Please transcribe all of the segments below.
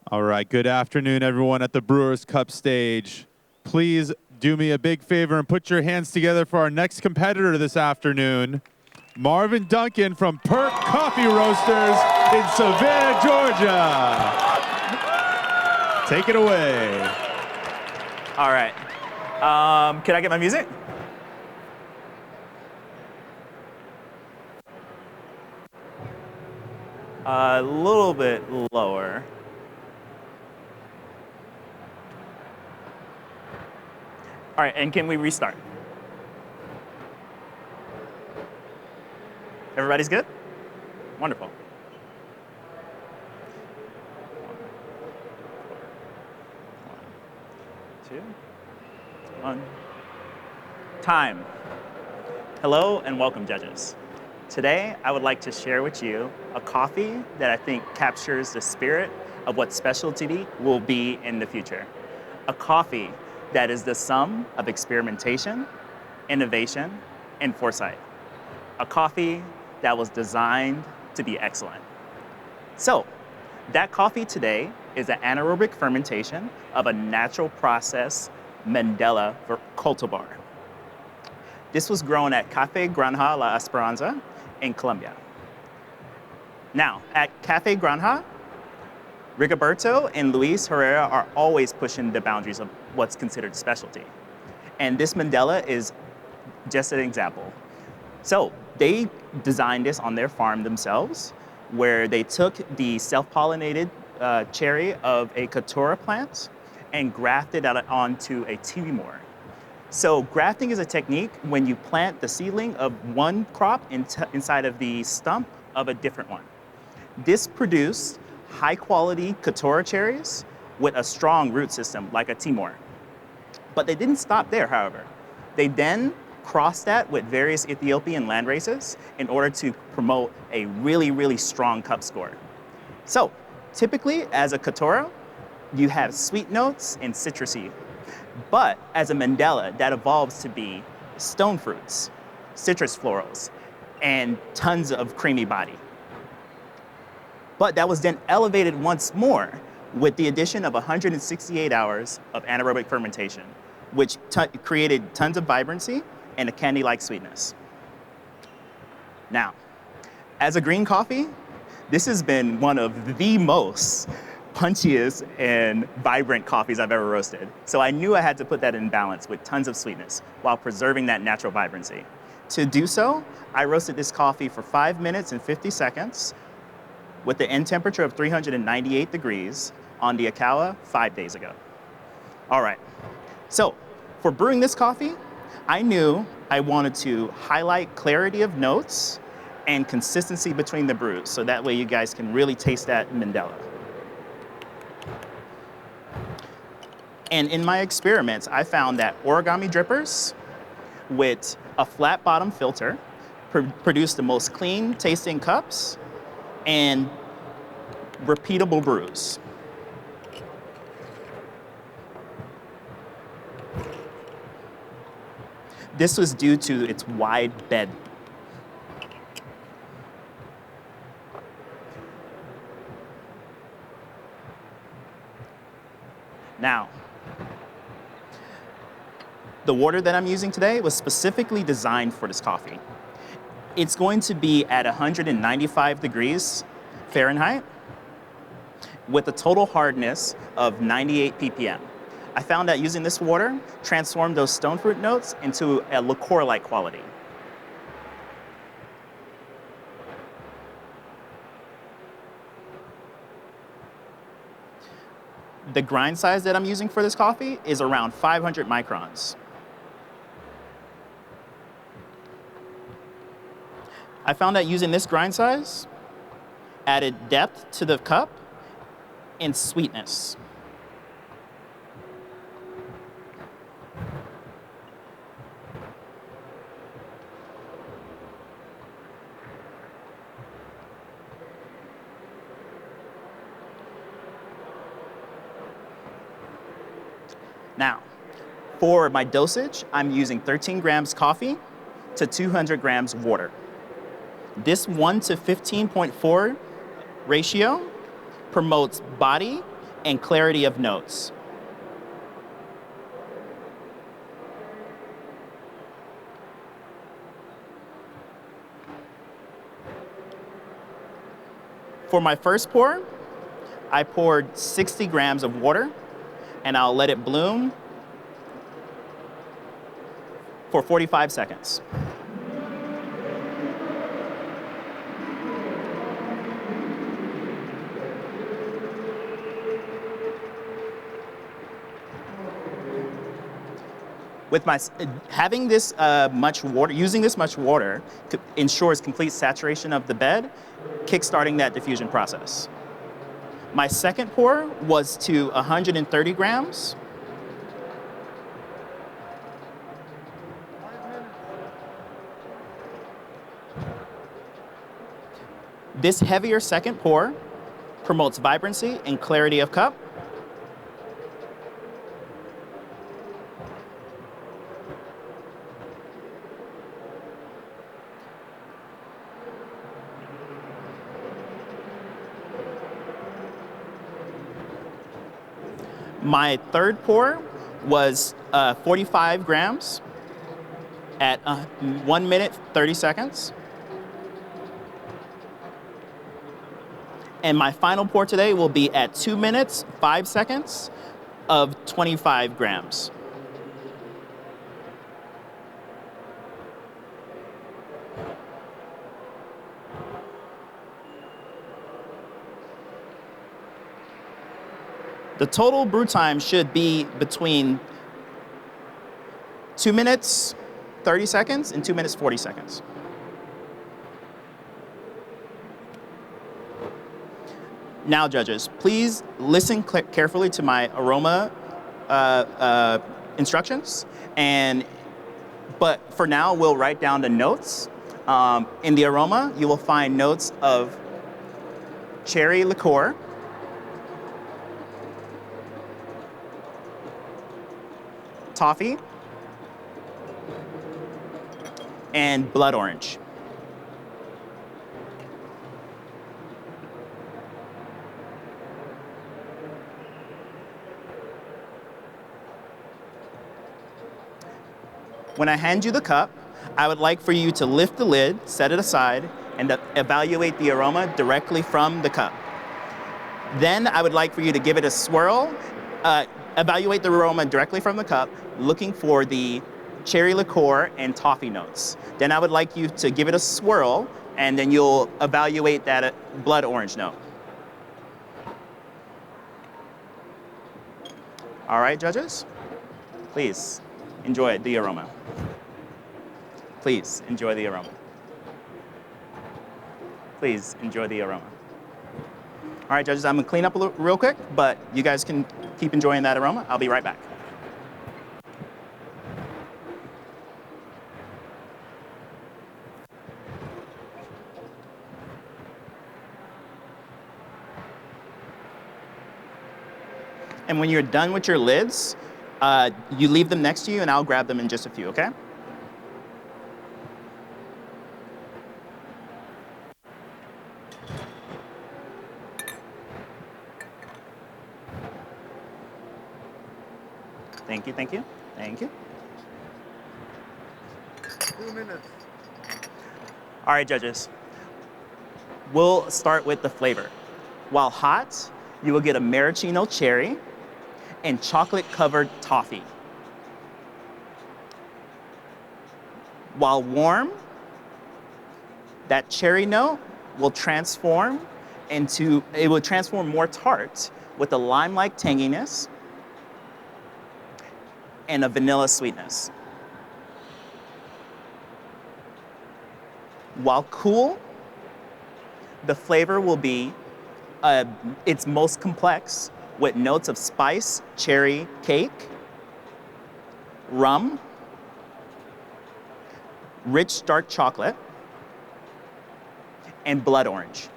All right, good afternoon, everyone at the Brewers Cup stage. Please do me a big favor and put your hands together for our next competitor this afternoon, Marvin Duncan from Perk Coffee Roasters in Savannah, Georgia. Take it away. All right. Can I get my music? A little bit lower. All right, and can we restart? Everybody's good? Wonderful. Two, one. Time. Hello and welcome, judges. Today, I would like to share with you a coffee that I think captures the spirit of what specialty will be in the future. A coffee that is the sum of experimentation, innovation, and foresight. A coffee that was designed to be excellent. So, that coffee today is an anaerobic fermentation of a natural process Mandela cultivar. This was grown at Café Granja La Esperanza in Colombia. Now, at Café Granja, Rigoberto and Luis Herrera are always pushing the boundaries of what's considered specialty. And this Mandela is just an example. So they designed this on their farm themselves, where they took the self-pollinated cherry of a Caturra plant and grafted it onto a Timor. So grafting is a technique when you plant the seedling of one crop inside of the stump of a different one. This produced high-quality Caturra cherries with a strong root system like a Timor. But they didn't stop there, however. They then crossed that with various Ethiopian land races in order to promote a really, really strong cup score. So typically, as a Caturra, you have sweet notes and citrusy. But as a Mandela, that evolves to be stone fruits, citrus florals, and tons of creamy body. But that was then elevated once more with the addition of 168 hours of anaerobic fermentation, which created tons of vibrancy and a candy-like sweetness. Now, as a green coffee, this has been one of the most punchiest and vibrant coffees I've ever roasted. So I knew I had to put that in balance with tons of sweetness while preserving that natural vibrancy. To do so, I roasted this coffee for 5 minutes and 50 seconds with the end temperature of 398 degrees on the Akawa 5 days ago. All right, so for brewing this coffee, I knew I wanted to highlight clarity of notes and consistency between the brews, so that way you guys can really taste that Mandela. And in my experiments, I found that origami drippers with a flat bottom filter produce the most clean tasting cups and repeatable brews. This was due to its wide bed. Now, the water that I'm using today was specifically designed for this coffee. It's going to be at 195 degrees Fahrenheit with a total hardness of 98 ppm. I found that using this water transformed those stone fruit notes into a liqueur-like quality. The grind size that I'm using for this coffee is around 500 microns. I found that using this grind size added depth to the cup and sweetness. Now, for my dosage, I'm using 13 grams coffee to 200 grams water. This 1 to 15.4 ratio promotes body and clarity of notes. For my first pour, I poured 60 grams of water, and I'll let it bloom for 45 seconds. With having this much water, using this much water ensures complete saturation of the bed, kickstarting that diffusion process. My second pour was to 130 grams. This heavier second pour promotes vibrancy and clarity of cup. My third pour was 45 grams at 1 minute, 30 seconds. And my final pour today will be at 2 minutes, 5 seconds of 25 grams. The total brew time should be between 2 minutes, 30 seconds and 2 minutes, 40 seconds. Now, judges, please listen carefully to my aroma instructions. But for now, we'll write down the notes. In the aroma, you will find notes of cherry liqueur, toffee, and blood orange. When I hand you the cup, I would like for you to lift the lid, set it aside, and evaluate the aroma directly from the cup. Then I would like for you to give it a swirl, evaluate the aroma directly from the cup, looking for the cherry liqueur and toffee notes. Then I would like you to give it a swirl, and then you'll evaluate that blood orange note. All right, judges, please enjoy the aroma. Please enjoy the aroma. Please enjoy the aroma. All right, judges, I'm gonna clean up real quick, but you guys can keep enjoying that aroma. I'll be right back. And when you're done with your lids, you leave them next to you, and I'll grab them in just a few, okay? Thank you, thank you, thank you. 2 minutes. All right, judges. We'll start with the flavor. While hot, you will get a maraschino cherry and chocolate-covered toffee. While warm, that cherry note will transform more tart with a lime-like tanginess and a vanilla sweetness. While cool, the flavor will be its most complex with notes of spice, cherry, cake, rum, rich dark chocolate, and blood orange.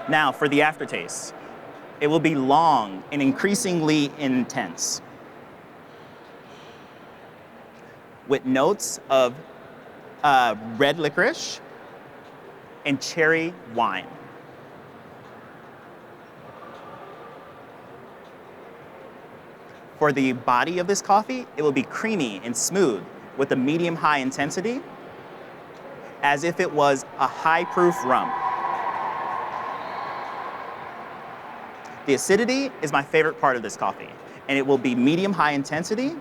Now, for the aftertaste, it will be long and increasingly intense, with notes of red licorice, and cherry wine. For the body of this coffee, it will be creamy and smooth with a medium-high intensity, as if it was a high-proof rum. The acidity is my favorite part of this coffee, and it will be medium-high intensity,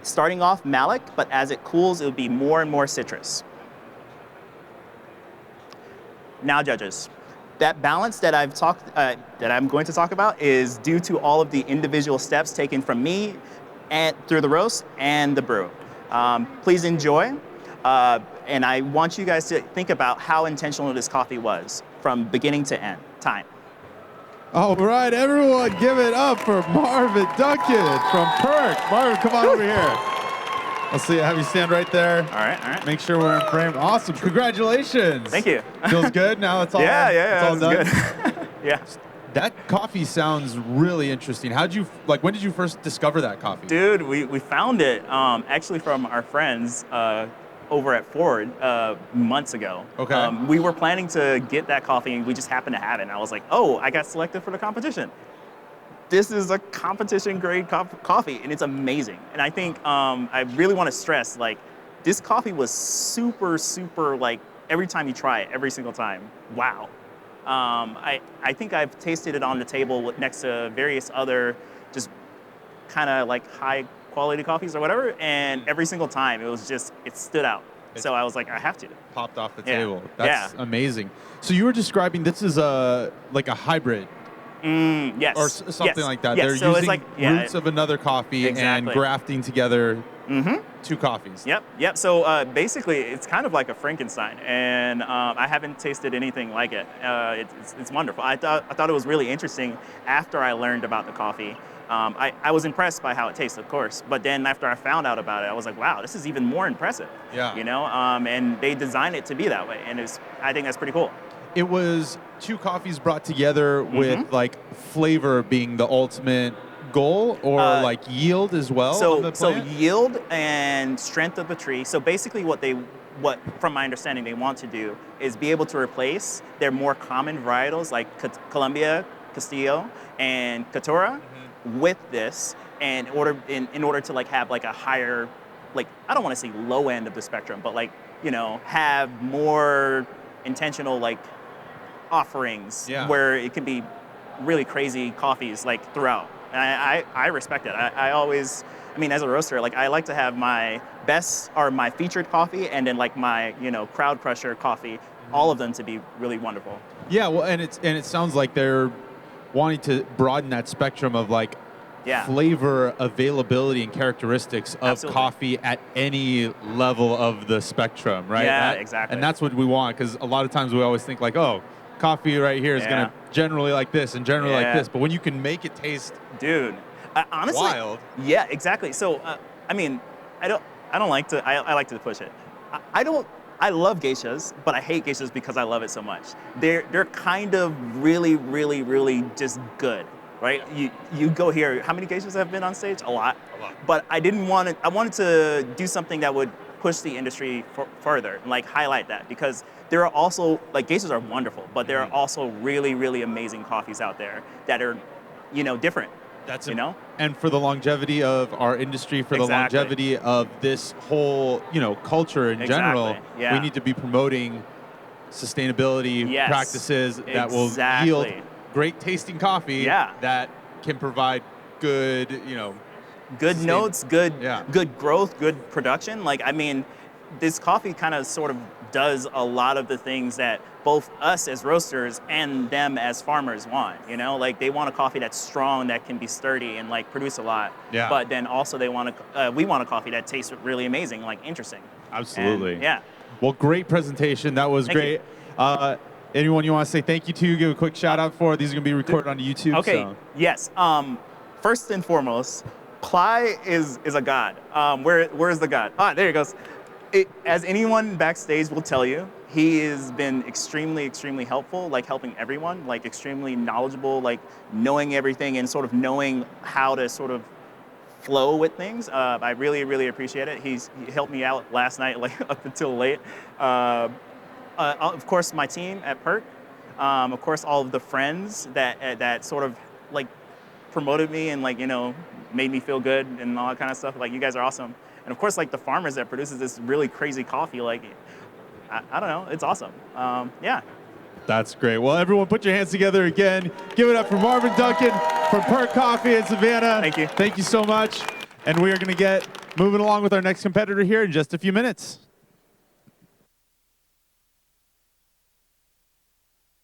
starting off malic, but as it cools, it will be more and more citrus. Now, judges, that balance that that I'm going to talk about is due to all of the individual steps taken from me and through the roast and the brew. Please enjoy, and I want you guys to think about how intentional this coffee was from beginning to end. Time. All right, everyone, give it up for Marvin Duncan from Perk. Marvin, come on over here. Let's see, have you stand right there. All right. Make sure we're in frame. Awesome, congratulations. Thank you. Feels good now? It's all, yeah, it's all done? Good. Yeah. That coffee sounds really interesting. When did you first discover that coffee? Dude, we found it actually from our friends over at Ford months ago. Okay. We were planning to get that coffee and we just happened to have it. And I was like, oh, I got selected for the competition. This is a competition grade coffee and it's amazing. And I think I really want to stress, like, this coffee was super, super, like, every time you try it, every single time, wow. I think I've tasted it on the table next to various other just kind of like high quality coffees or whatever, and every single time it stood out. So I was like, I have to. Popped off the table. That's amazing. So you were describing this is like a hybrid. Yes. Or something like that. Yes. They're So using it's like, roots of another coffee and grafting together two coffees. Yep. So basically, it's kind of like a Frankenstein, and I haven't tasted anything like it. It's wonderful. I thought it was really interesting after I learned about the coffee. I was impressed by how it tastes, of course, but then after I found out about it, I was like, wow, this is even more impressive. Yeah. You know, and they designed it to be that way, and I think that's pretty cool. It was two coffees brought together with like flavor being the ultimate goal, or like yield as well. So yield and strength of the tree. So basically, what from my understanding they want to do is be able to replace their more common varietals like Colombia, Castillo, and Caturra with this, and in order to like have like a higher, like, I don't want to say low end of the spectrum, but like, you know, have more intentional like offerings where it can be really crazy coffees like throughout. And I respect it. I mean, as a roaster, like, I like to have my best or my featured coffee and then like my, you know, crowd crusher coffee, all of them to be really wonderful. Yeah, well, and it sounds like they're wanting to broaden that spectrum of like flavor, availability, and characteristics of coffee at any level of the spectrum, right? Yeah, exactly. And that's what we want, because a lot of times we always think like, oh, coffee right here is going to generally like this and generally like this, but when you can make it taste, dude, honestly, wild. Yeah, exactly. So, I mean, I like to push it. I love geishas, but I hate geishas because I love it so much. They're kind of really, really, really just good, right? You go here. How many geishas have been on stage? A lot. But I wanted to do something that would push the industry further and like highlight that, because there are also, like, geishas are wonderful, but there are also really, really amazing coffees out there that are, you know, different. That's you know, and for the longevity of our industry, for the longevity of this whole, you know, culture in general, we need to be promoting sustainability practices that will yield great tasting coffee that can provide good, you know, good notes, good growth, good production. Like, I mean, this coffee kind of sort of does a lot of the things that both us as roasters and them as farmers want, you know? Like, they want a coffee that's strong, that can be sturdy and like produce a lot. Yeah. But then also we want a coffee that tastes really amazing, like interesting. Absolutely. And, well, great presentation. That was great. Anyone you want to say thank you to, give a quick shout out for? These are going to be recorded on YouTube. Okay, yes. First and foremost, Cly is a god. Where is the god? There he goes. As anyone backstage will tell you, he has been extremely, extremely helpful, like helping everyone, like extremely knowledgeable, like knowing everything and sort of knowing how to sort of flow with things. I really, really appreciate it. He helped me out last night, like up until late. Of course, my team at Perk. Of course, all of the friends that sort of like promoted me and made me feel good and all that kind of stuff. Like, you guys are awesome. And of course, like the farmers that produces this really crazy coffee. Like, I don't know, it's awesome. Yeah. That's great. Well, everyone put your hands together again. Give it up for Marvin Duncan from Perk Coffee in Savannah. Thank you. Thank you so much. And we are going to get moving along with our next competitor here in just a few minutes.